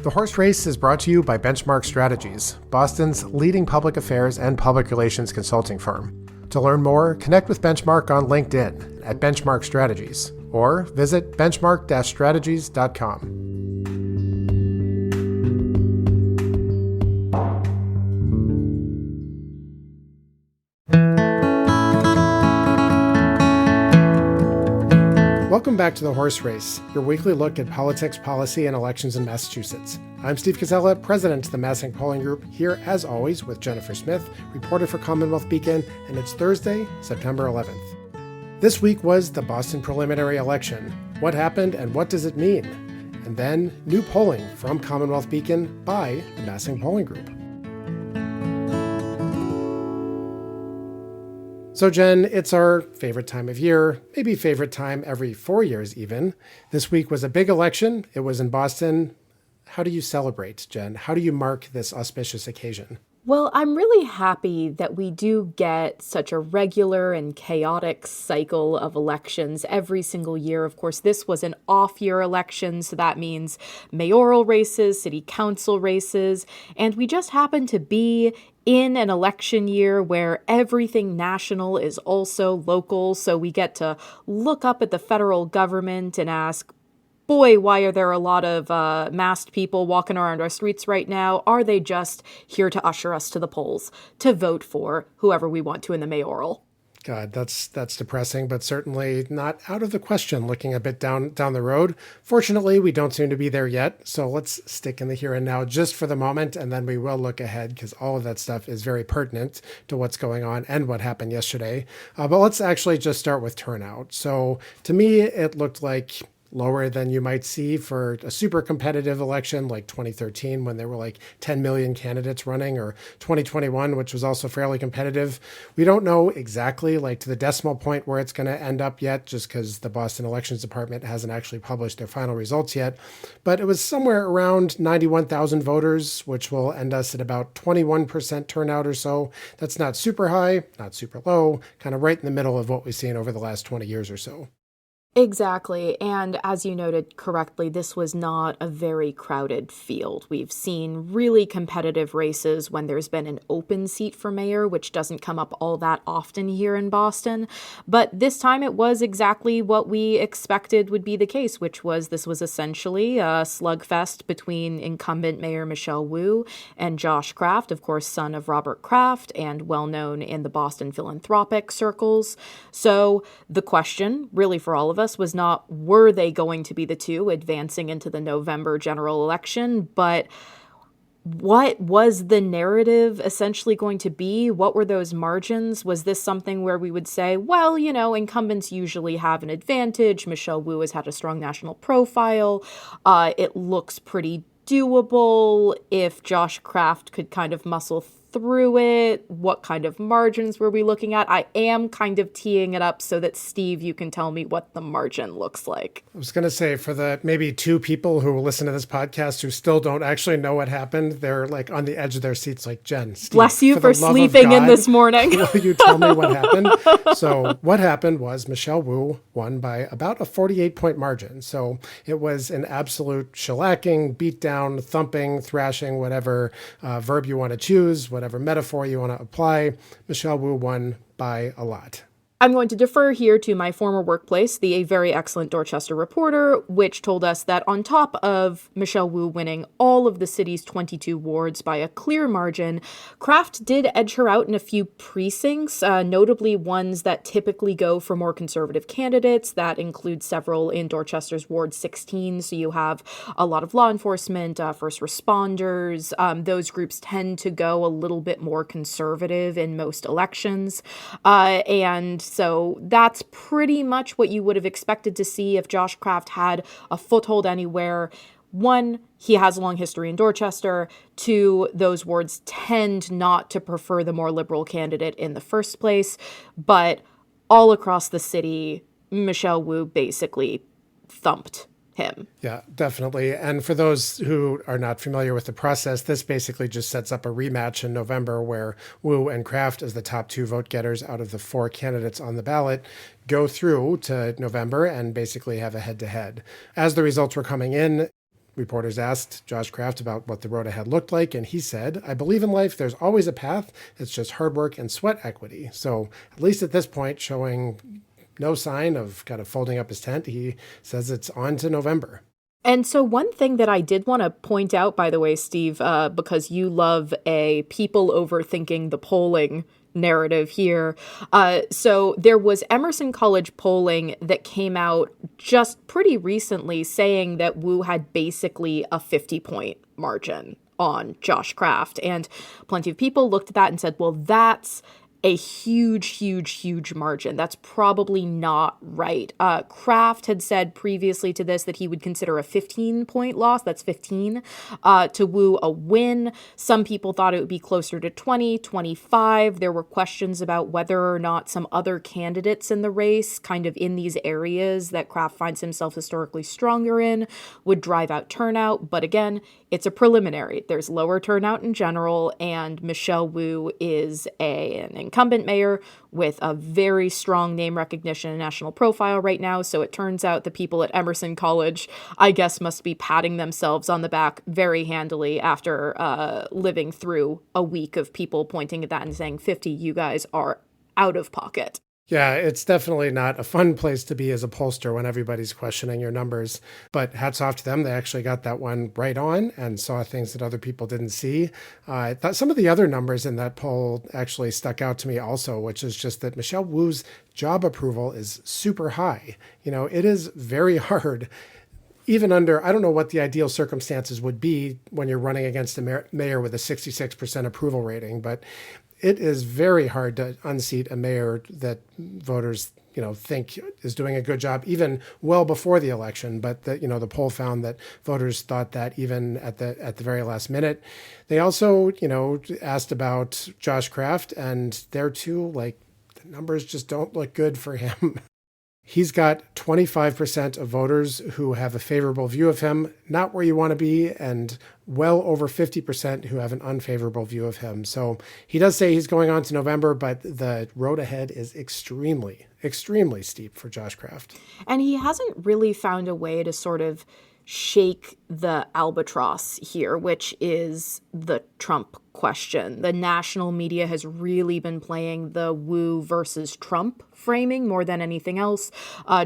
The Horse Race is brought to you by Benchmark Strategies, Boston's leading public affairs and public relations consulting firm. To learn more, connect with Benchmark on LinkedIn at Benchmark Strategies or visit benchmark-strategies.com. Welcome back to The Horse Race, your weekly look at politics, policy, and elections in Massachusetts. I'm Steve Casella, president of the Massing Polling Group, here as always with Jennifer Smith, reporter for Commonwealth Beacon, and it's Thursday, September 11th. This week was the Boston preliminary election. What happened and what does it mean? And then new polling from Commonwealth Beacon by the Massing Polling Group. So Jen, it's our favorite time of year, maybe favorite time every 4 years even. This week was a big election. It was in Boston. How do you celebrate, Jen? How do you mark this auspicious occasion? Well, I'm really happy that we do get such a regular and chaotic cycle of elections every single year. Of course, this was an off-year election, so that means mayoral races, city council races, and we just happen to be in an election year where everything national is also local, so we get to look up at the federal government and ask, boy, why are there a lot of masked people walking around our streets right now? Are they just here to usher us to the polls to vote for whoever we want to in the mayoral? God, that's depressing, but certainly not out of the question looking a bit down the road. Fortunately, we don't seem to be there yet, so let's stick in the here and now just for the moment, and then we will look ahead because all of that stuff is very pertinent to what's going on and what happened yesterday. But let's actually just start with turnout. So to me, it looked like lower than you might see for a super competitive election like 2013 when there were like 10 million candidates running, or 2021, which was also fairly competitive. We don't know exactly like to the decimal point where it's going to end up yet, just because the Boston Elections Department hasn't actually published their final results yet. But it was somewhere around 91,000 voters, which will end us at about 21% turnout or so. That's not super high, not super low, kind of right in the middle of what we've seen over the last 20 years or so. Exactly. And as you noted correctly, this was not a very crowded field. We've seen really competitive races when there's been an open seat for mayor, which doesn't come up all that often here in Boston. But this time it was exactly what we expected would be the case, which was this was essentially a slugfest between incumbent Mayor Michelle Wu and Josh Kraft, of course, son of Robert Kraft and well known in the Boston philanthropic circles. So the question really for all of us was not, were they going to be the two advancing into the November general election, but what was the narrative essentially going to be? What were those margins? Was this something where we would say, well, you know, incumbents usually have an advantage. Michelle Wu has had a strong national profile. It looks pretty doable. If Josh Kraft could kind of muscle through it, what kind of margins were we looking at? I am kind of teeing it up so that, Steve, you can tell me what the margin looks like. I was going to say, for the maybe two people who will listen to this podcast who still don't actually know what happened, they're like on the edge of their seats like, Jen, Steve, bless you for sleeping in this morning. Will you tell me what happened? So what happened was Michelle Wu won by about a 48-point margin. So it was an absolute shellacking, beatdown, thumping, thrashing, whatever verb you want to choose, whatever metaphor you want to apply. Michelle Wu won by a lot. I'm going to defer here to my former workplace, the very excellent Dorchester Reporter, which told us that on top of Michelle Wu winning all of the city's 22 wards by a clear margin, Kraft did edge her out in a few precincts, notably ones that typically go for more conservative candidates. That includes several in Dorchester's Ward 16, so you have a lot of law enforcement, first responders. Those groups tend to go a little bit more conservative in most elections, and so that's pretty much what you would have expected to see if Josh Kraft had a foothold anywhere. One, he has a long history in Dorchester. Two, those wards tend not to prefer the more liberal candidate in the first place. But all across the city, Michelle Wu basically thumped him. Yeah, definitely. And for those who are not familiar with the process, this basically just sets up a rematch in November where Wu and Kraft, as the top two vote getters out of the four candidates on the ballot, go through to November and basically have a head-to-head. As the results were coming in, Reporters asked Josh Kraft about what the road ahead looked like, and he said, "I believe in life, there's always a path. It's just hard work and sweat equity." So, at least at this point, showing no sign of kind of folding up his tent, he says it's on to November. And so one thing that I did want to point out, by the way, Steve, because you love a people overthinking the polling narrative here. So there was Emerson College polling that came out just pretty recently saying that Wu had basically a 50-point margin on Josh Kraft. And plenty of people looked at that and said, well, that's a huge margin. That's probably not right. Kraft had said previously to this that he would consider a 15-point loss. That's 15. To Wu, a win. Some people thought it would be closer to 20, 25. There were questions about whether or not some other candidates in the race, kind of in these areas that Kraft finds himself historically stronger in, would drive out turnout. But again, it's a preliminary. There's lower turnout in general, and Michelle Wu is an incumbent mayor with a very strong name recognition and national profile right now. So it turns out the people at Emerson College, I guess, must be patting themselves on the back very handily after living through a week of people pointing at that and saying, 50, you guys are out of pocket. Yeah, it's definitely not a fun place to be as a pollster when everybody's questioning your numbers. But hats off to them. They actually got that one right on and saw things that other people didn't see. I thought some of the other numbers in that poll actually stuck out to me also, which is just that Michelle Wu's job approval is super high. You know, it is very hard. Even under, I don't know what the ideal circumstances would be when you're running against a mayor with a 66% approval rating, but it is very hard to unseat a mayor that voters, think is doing a good job, even well before the election. But the poll found that voters thought that even at the very last minute. They also, asked about Josh Kraft, and there too, the numbers just don't look good for him. He's got 25% of voters who have a favorable view of him, not where you want to be, and well over 50% who have an unfavorable view of him. So he does say he's going on to November, but the road ahead is extremely steep for Josh Kraft. And he hasn't really found a way to sort of shake the albatross here, which is the Trump question. The national media has really been playing the Wu versus Trump framing more than anything else.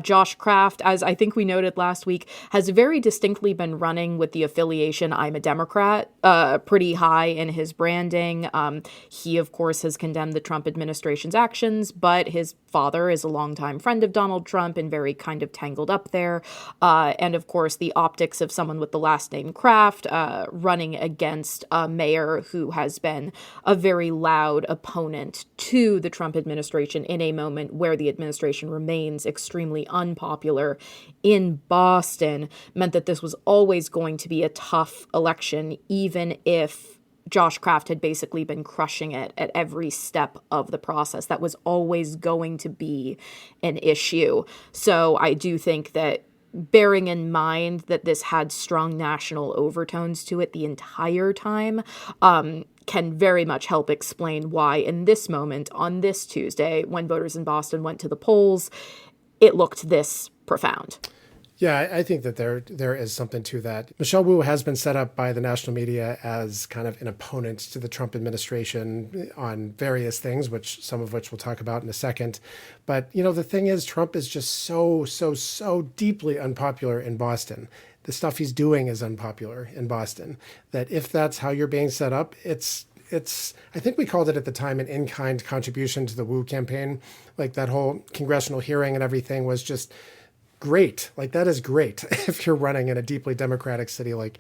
Josh Kraft, as I think we noted last week, has very distinctly been running with the affiliation "I'm a Democrat" pretty high in his branding. He, of course, has condemned the Trump administration's actions, but his father is a longtime friend of Donald Trump and very kind of tangled up there. And, of course, the optics of someone with the last name Kraft running against a mayor who has been a very loud opponent to the Trump administration in a moment where the administration remains extremely unpopular in Boston, meant that this was always going to be a tough election, even if Josh Kraft had basically been crushing it at every step of the process. That was always going to be an issue. So I do think that, bearing in mind that this had strong national overtones to it the entire time, can very much help explain why in this moment, on this Tuesday, when voters in Boston went to the polls, it looked this profound. Yeah, I think that there is something to that. Michelle Wu has been set up by the national media as kind of an opponent to the Trump administration on various things, some of which we'll talk about in a second. But, the thing is, Trump is just so deeply unpopular in Boston. The stuff he's doing is unpopular in Boston. That if that's how you're being set up, it's I think we called it at the time an in-kind contribution to the Wu campaign. Like that whole congressional hearing and everything was just great. That is great if you're running in a deeply democratic city like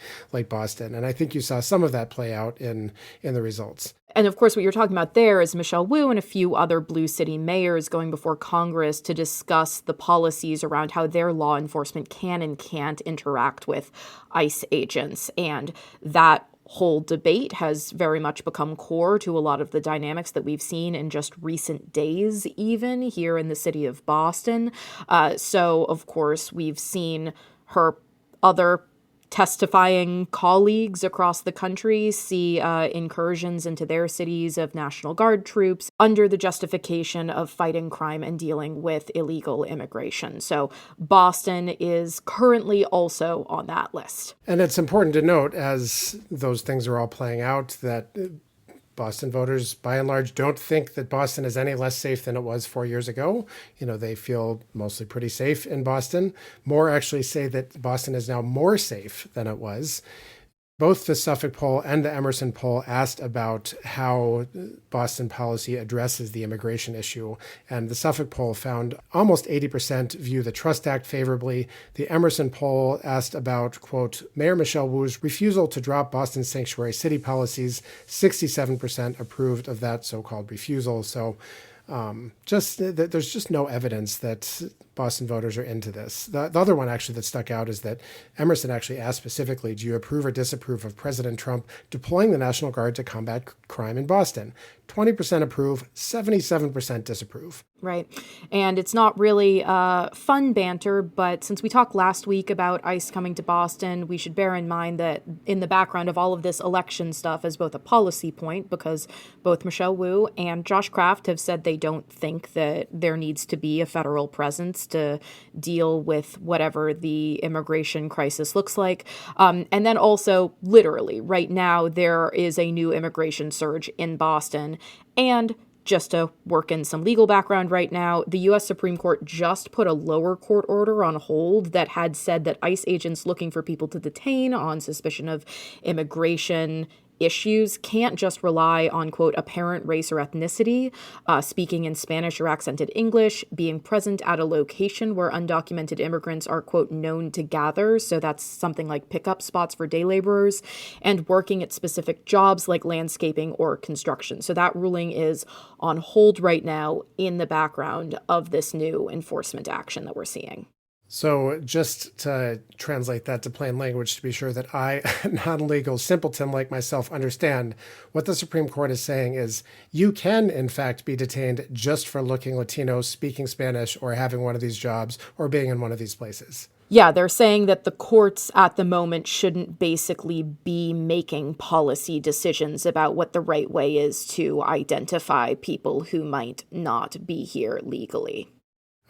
Boston. And I think you saw some of that play out in the results. And of course, what you're talking about there is Michelle Wu and a few other blue city mayors going before Congress to discuss the policies around how their law enforcement can and can't interact with ICE agents. And that whole debate has very much become core to a lot of the dynamics that we've seen in just recent days, even here in the city of Boston. So, of course, we've seen her other testifying colleagues across the country see incursions into their cities of National Guard troops under the justification of fighting crime and dealing with illegal immigration. So Boston is currently also on that list. And it's important to note, as those things are all playing out, that Boston voters, by and large, don't think that Boston is any less safe than it was 4 years ago. They feel mostly pretty safe in Boston. More actually say that Boston is now more safe than it was. Both the Suffolk poll and the Emerson poll asked about how Boston policy addresses the immigration issue. And the Suffolk poll found almost 80% view the Trust Act favorably. The Emerson poll asked about, quote, Mayor Michelle Wu's refusal to drop Boston's sanctuary city policies. 67% approved of that so-called refusal. So there's just no evidence that Boston voters are into this. The other one actually that stuck out is that Emerson actually asked specifically, do you approve or disapprove of President Trump deploying the National Guard to combat crime in Boston? 20% approve, 77% disapprove. Right. And it's not really fun banter, but since we talked last week about ICE coming to Boston, we should bear in mind that in the background of all of this election stuff is both a policy point, because both Michelle Wu and Josh Kraft have said they don't think that there needs to be a federal presence to deal with whatever the immigration crisis looks like. And then also, literally, right now, there is a new immigration surge in Boston. And just to work in some legal background right now, the U.S. Supreme Court just put a lower court order on hold that had said that ICE agents looking for people to detain on suspicion of immigration issues can't just rely on, quote, apparent race or ethnicity, speaking in Spanish or accented English, being present at a location where undocumented immigrants are, quote, known to gather. So that's something like pickup spots for day laborers, and working at specific jobs like landscaping or construction. So that ruling is on hold right now in the background of this new enforcement action that we're seeing. So just to translate that to plain language to be sure that I, a non-legal simpleton like myself, understand, what the Supreme Court is saying is you can, in fact, be detained just for looking Latino, speaking Spanish, or having one of these jobs, or being in one of these places. Yeah, they're saying that the courts at the moment shouldn't basically be making policy decisions about what the right way is to identify people who might not be here legally.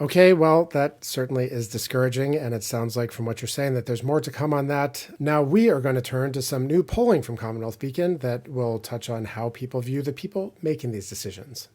Okay, well, that certainly is discouraging, and it sounds like from what you're saying that there's more to come on that. Now we are going to turn to some new polling from Commonwealth Beacon that will touch on how people view the people making these decisions.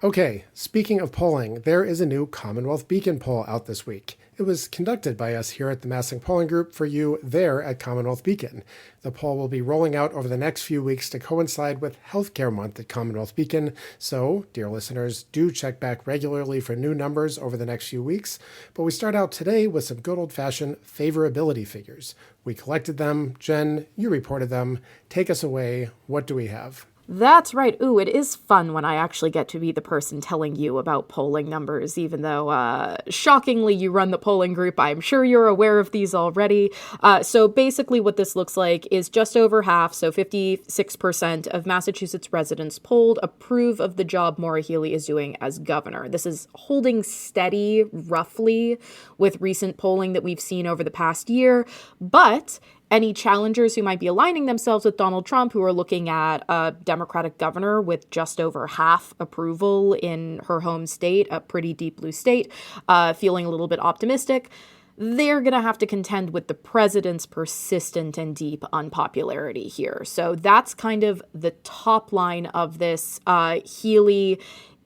Okay, speaking of polling, there is a new Commonwealth Beacon poll out this week. It was conducted by us here at the Massing Polling Group for you there at Commonwealth Beacon. The poll will be rolling out over the next few weeks to coincide with Healthcare Month at Commonwealth Beacon, so, dear listeners, do check back regularly for new numbers over the next few weeks. But we start out today with some good old-fashioned favorability figures. We collected them. Jen, you reported them. Take us away. What do we have? That's right. Ooh, it is fun when I actually get to be the person telling you about polling numbers, even though, shockingly, you run the polling group. I'm sure you're aware of these already. So basically what this looks like is just over half, so 56% of Massachusetts residents polled approve of the job Maura Healey is doing as governor. This is holding steady, roughly, with recent polling that we've seen over the past year, but any challengers who might be aligning themselves with Donald Trump, who are looking at a Democratic governor with just over half approval in her home state, a pretty deep blue state, feeling a little bit optimistic, they're going to have to contend with the president's persistent and deep unpopularity here. So that's kind of the top line of this. Healey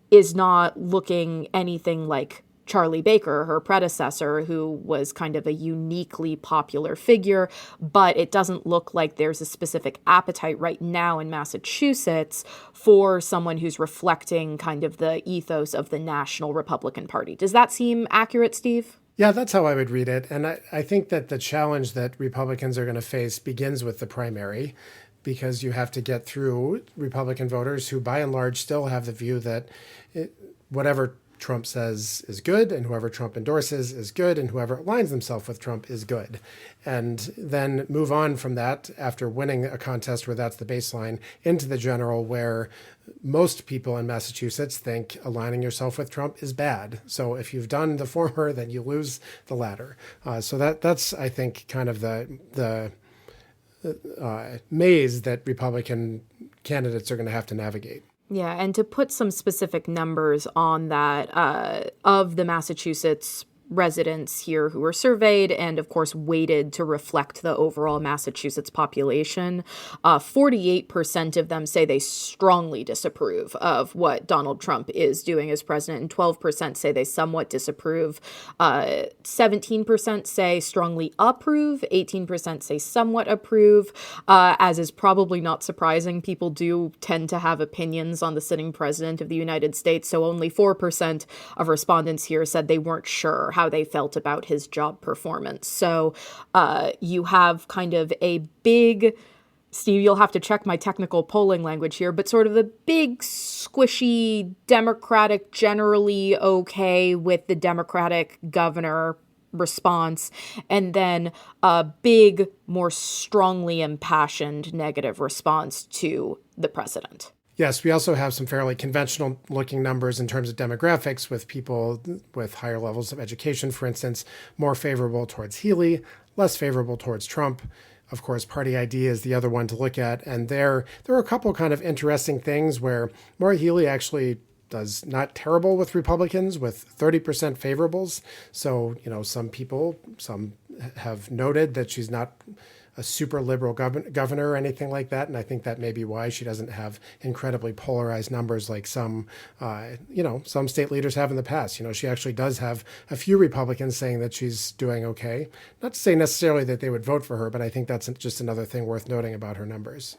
is not looking anything like Charlie Baker, her predecessor, who was kind of a uniquely popular figure, but it doesn't look like there's a specific appetite right now in Massachusetts for someone who's reflecting kind of the ethos of the National Republican Party. Does that seem accurate, Steve? Yeah, that's how I would read it. And I think that the challenge that Republicans are going to face begins with the primary, because you have to get through Republican voters who, by and large, still have the view that whatever Trump says is good, and whoever Trump endorses is good, and whoever aligns themselves with Trump is good. And then move on from that after winning a contest where that's the baseline into the general, where most people in Massachusetts think aligning yourself with Trump is bad. So if you've done the former, then you lose the latter. So that's, I think, kind of the maze that Republican candidates are going to have to navigate. Yeah, and to put some specific numbers on that, of the Massachusetts residents here who were surveyed and, of course, weighted to reflect the overall Massachusetts population, 48% of them say they strongly disapprove of what Donald Trump is doing as president, and 12% say they somewhat disapprove. 17% say strongly approve, 18% say somewhat approve. As is probably not surprising, people do tend to have opinions on the sitting president of the United States, so only 4% of respondents here said they weren't sure how they felt about his job performance. So you have kind of a big, Steve, you'll have to check my technical polling language here, but sort of a big, squishy Democratic, generally okay with the Democratic governor response, and then a big, more strongly impassioned negative response to the president. Yes, we also have some fairly conventional looking numbers in terms of demographics, with people with higher levels of education, for instance, more favorable towards Healy, less favorable towards Trump. Of course, party ID is the other one to look at. And there are a couple kind of interesting things where Maura Healey actually does not terrible with Republicans, with 30% favorables. So, some have noted that she's not a super liberal governor or anything like that. And I think that may be why she doesn't have incredibly polarized numbers like some state leaders have in the past. She actually does have a few Republicans saying that she's doing okay. Not to say necessarily that they would vote for her, but I think that's just another thing worth noting about her numbers.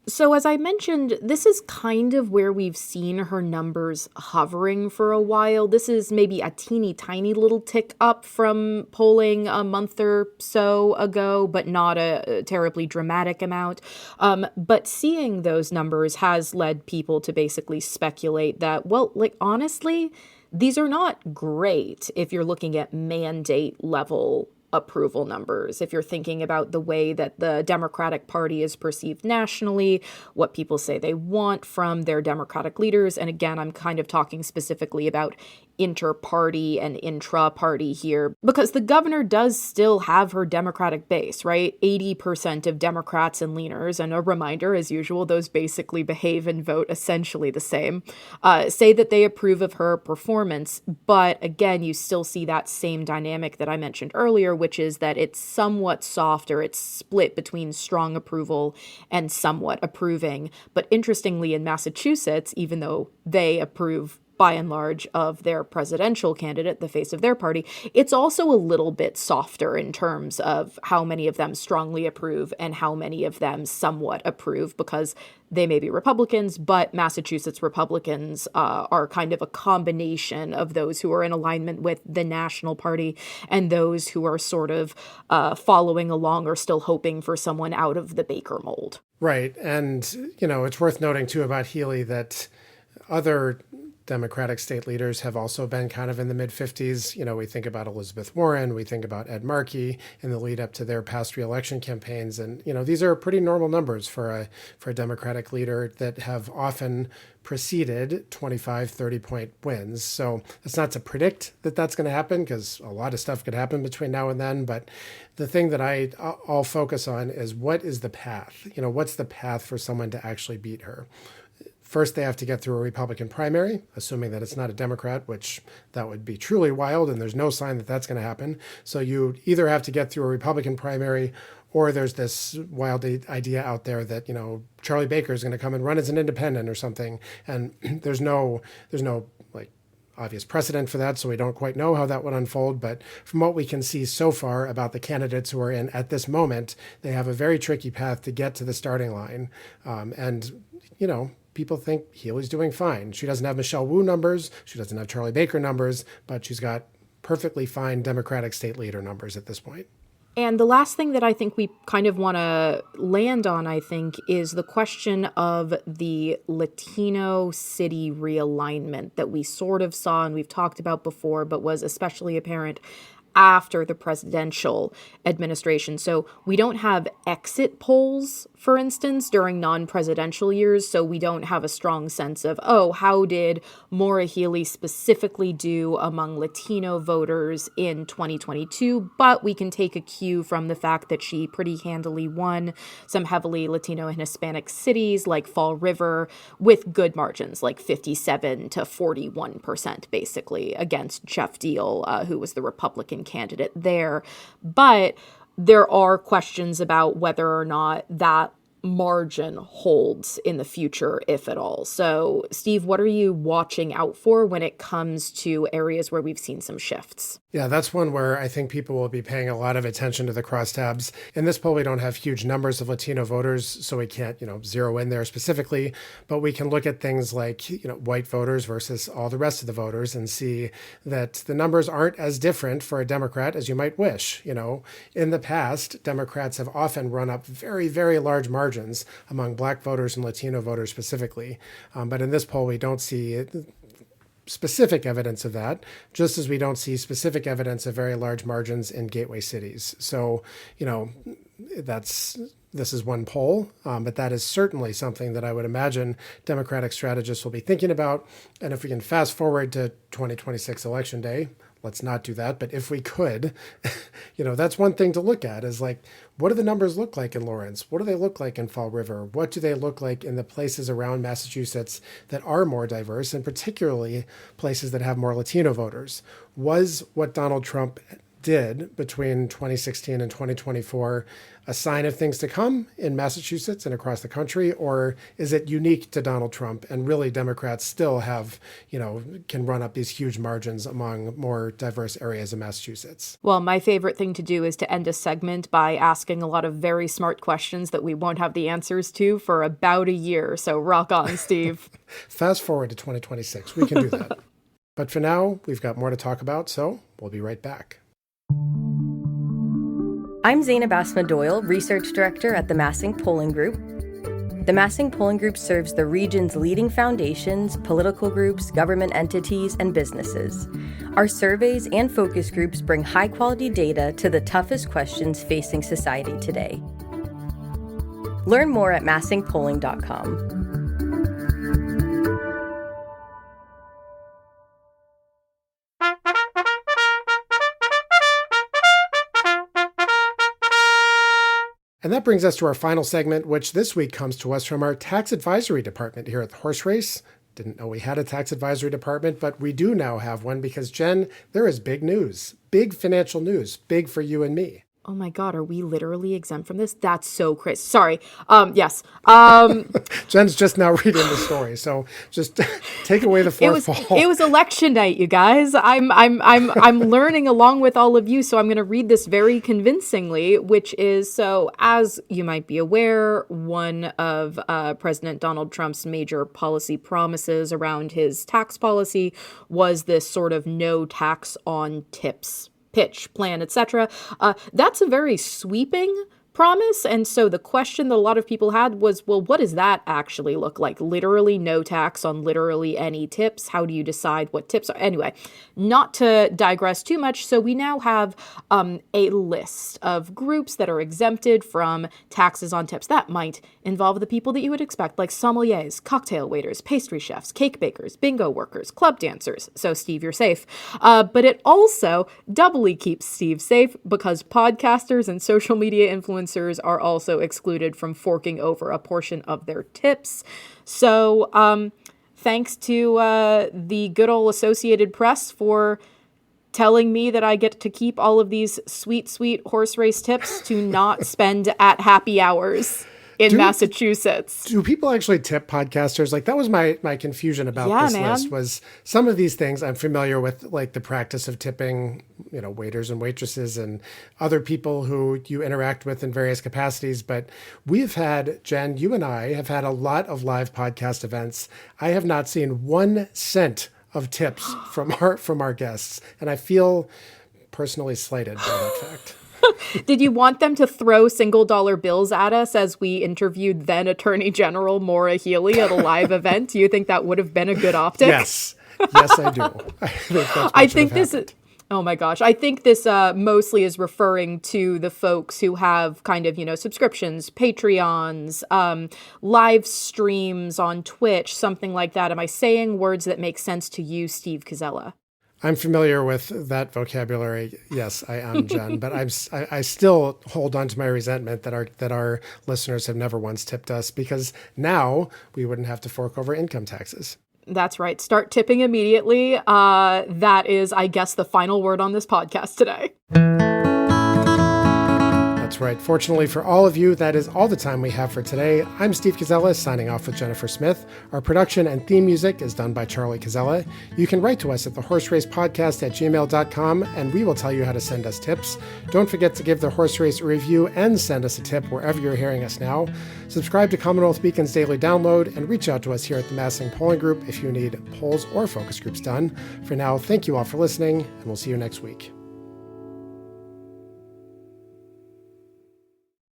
So as I mentioned, this is kind of where we've seen her numbers hovering for a while. This is maybe a teeny tiny little tick up from polling a month or so ago, but not a terribly dramatic amount. But seeing those numbers has led people to basically speculate that, well, honestly, these are not great if you're looking at mandate level approval numbers. If you're thinking about the way that the Democratic Party is perceived nationally, what people say they want from their Democratic leaders. And again, I'm kind of talking specifically about inter-party and intra-party here, because the governor does still have her Democratic base, right? 80% of Democrats and leaners, and a reminder, as usual, those basically behave and vote essentially the same, say that they approve of her performance. But again, you still see that same dynamic that I mentioned earlier, which is that it's somewhat softer. It's split between strong approval and somewhat approving. But interestingly, in Massachusetts, even though they approve by and large of their presidential candidate, the face of their party, it's also a little bit softer in terms of how many of them strongly approve and how many of them somewhat approve, because they may be Republicans, but Massachusetts Republicans are kind of a combination of those who are in alignment with the national party and those who are sort of following along or still hoping for someone out of the Baker mold. Right. And, it's worth noting, too, about Healy that other Democratic state leaders have also been kind of in the mid-50s. We think about Elizabeth Warren, we think about Ed Markey in the lead up to their past reelection campaigns. And, these are pretty normal numbers for a Democratic leader that have often preceded 25, 30-point wins. So it's not to predict that that's going to happen, because a lot of stuff could happen between now and then. But the thing that I'll focus on is, what is the path? What's the path for someone to actually beat her? First, they have to get through a Republican primary, assuming that it's not a Democrat, which that would be truly wild, and there's no sign that that's going to happen. So you either have to get through a Republican primary, or there's this wild idea out there that, Charlie Baker is going to come and run as an independent or something, and there's no obvious precedent for that, so we don't quite know how that would unfold. But from what we can see so far about the candidates who are in at this moment, they have a very tricky path to get to the starting line. People think Healy's doing fine. She doesn't have Michelle Wu numbers. She doesn't have Charlie Baker numbers, but she's got perfectly fine Democratic state leader numbers at this point. And the last thing that I think we kind of want to land on, I think, is the question of the Latino city realignment that we sort of saw and we've talked about before, but was especially apparent after the presidential administration. So we don't have exit polls, for instance, during non-presidential years. So we don't have a strong sense of, oh, how did Maura Healey specifically do among Latino voters in 2022? But we can take a cue from the fact that she pretty handily won some heavily Latino and Hispanic cities like Fall River with good margins, like 57 to 41%, basically, against Jeff Deal, who was the Republican candidate there. But there are questions about whether or not that margin holds in the future, if at all. So, Steve, what are you watching out for when it comes to areas where we've seen some shifts? Yeah, that's one where I think people will be paying a lot of attention to the crosstabs. In this poll, we don't have huge numbers of Latino voters, so we can't, zero in there specifically, but we can look at things like, white voters versus all the rest of the voters and see that the numbers aren't as different for a Democrat as you might wish. In the past, Democrats have often run up very, very large margins among Black voters and Latino voters specifically. But in this poll, we don't see specific evidence of that, just as we don't see specific evidence of very large margins in gateway cities. So, this is one poll, but that is certainly something that I would imagine Democratic strategists will be thinking about. And if we can fast forward to 2026 Election Day, let's not do that. But if we could, that's one thing to look at is like, what do the numbers look like in Lawrence? What do they look like in Fall River? What do they look like in the places around Massachusetts that are more diverse, and particularly places that have more Latino voters? Was what Donald Trump did between 2016 and 2024 a sign of things to come in Massachusetts and across the country, or is it unique to Donald Trump and really Democrats still have, can run up these huge margins among more diverse areas of Massachusetts? Well, my favorite thing to do is to end a segment by asking a lot of very smart questions that we won't have the answers to for about a year. So rock on, Steve. Fast forward to 2026. We can do that. But for now, we've got more to talk about, so we'll be right back. I'm Zainab Asma-Doyle, Research Director at the Massing Polling Group. The Massing Polling Group serves the region's leading foundations, political groups, government entities, and businesses. Our surveys and focus groups bring high-quality data to the toughest questions facing society today. Learn more at massingpolling.com. And that brings us to our final segment, which this week comes to us from our tax advisory department here at the Horse Race. Didn't know we had a tax advisory department, but we do now have one because, Jen, there is big news, big financial news, big for you and me. Oh my God, are we literally exempt from this? That's so crazy. Sorry. Yes. Jen's just now reading the story, so just take away the fourth ball. It was election night, you guys. I'm learning along with all of you, so I'm going to read this very convincingly, which is, so as you might be aware, one of President Donald Trump's major policy promises around his tax policy was this sort of no tax on tips pitch, plan, etc. That's a very sweeping promise. And so the question that a lot of people had was, well, what does that actually look like? Literally no tax on literally any tips. How do you decide what tips are? Anyway, not to digress too much. So we now have a list of groups that are exempted from taxes on tips. That might involve the people that you would expect, like sommeliers, cocktail waiters, pastry chefs, cake bakers, bingo workers, club dancers. So Steve, you're safe. But it also doubly keeps Steve safe because podcasters and social media influencers are also excluded from forking over a portion of their tips. So thanks to the good old Associated Press for telling me that I get to keep all of these sweet, sweet horse race tips to not spend at happy hours in Massachusetts. Do people actually tip podcasters? Like, that was my confusion about this list, was some of these things I'm familiar with, like the practice of tipping, waiters and waitresses and other people who you interact with in various capacities. But we've had, Jen, you and I have had a lot of live podcast events. I have not seen 1 cent of tips from our guests. And I feel personally slighted by that fact. Did you want them to throw $1 bills at us as we interviewed then Attorney General Maura Healey at a live event? Do you think that would have been a good optic? Yes. Yes, I do. I think this is... Oh my gosh. I think this mostly is referring to the folks who have kind of, subscriptions, Patreons, live streams on Twitch, something like that. Am I saying words that make sense to you, Steve Koczela? I'm familiar with that vocabulary. Yes, I am, Jen. But I still hold on to my resentment that our listeners have never once tipped us, because now we wouldn't have to fork over income taxes. That's right. Start tipping immediately. That is, I guess, the final word on this podcast today. That's right. Fortunately for all of you, that is all the time we have for today. I'm Steve Koczela, signing off with Jennifer Smith. Our production and theme music is done by Charlie Koczela. You can write to us at thehorseracepodcast@gmail.com, and we will tell you how to send us tips. Don't forget to give The Horse Race a review and send us a tip wherever you're hearing us now. Subscribe to Commonwealth Beacon's daily download and reach out to us here at the Massing Polling Group if you need polls or focus groups done. For now, thank you all for listening, and we'll see you next week.